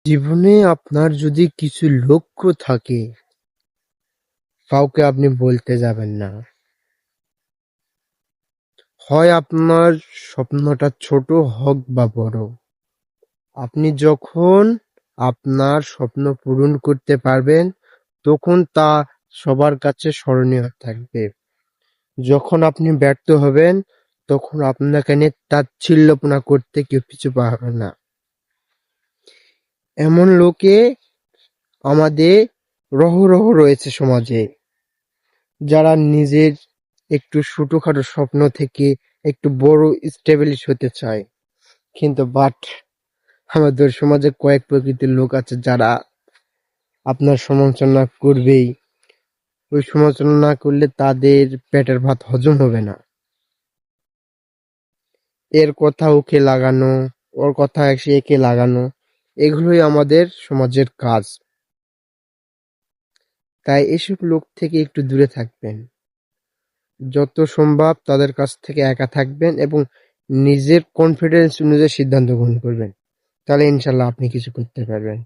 জীবনে আপনার যদি কিছু লক্ষ্য থাকে, কাউকে আপনি বলতে যাবেন না। হয় আপনার স্বপ্নটা ছোট হোক বা বড়, আপনি যখন আপনার স্বপ্ন পূরণ করতে পারবেন, তখন তা সবার কাছে স্মরণীয় থাকবে। যখন আপনি ব্যর্থ হবেন, তখন আপনাকে নিয়ে তাচ্ছিল্যপনা করতে কেউ পিছু পাবে না। এমন লোকে আমাদের রহ রয়েছে সমাজে, যারা নিজের একটু ছোটখাটো স্বপ্ন থেকে একটু বড় স্টেবলিশ হতে চায়, কিন্তু আমাদের সমাজে কয়েক প্রকৃতির লোক আছে যারা আপনার সমালোচনা করবেই। ওই সমালোচনা না করলে তাদের পেটের ভাত হজম হবে না। এর কথা ওকে লাগানো, ওর কথা একে লাগানো, এগুলোই আমাদের সমাজের কাজ। তাই এসব লোক থেকে একটু দূরে থাকবেন। যত সম্ভব তাদের কাছ থেকে একা থাকবেন এবং নিজের কনফিডেন্স অনুযায়ী সিদ্ধান্ত গ্রহণ করবেন। তাহলে ইনশাল্লাহ আপনি কিছু করতে পারবেন।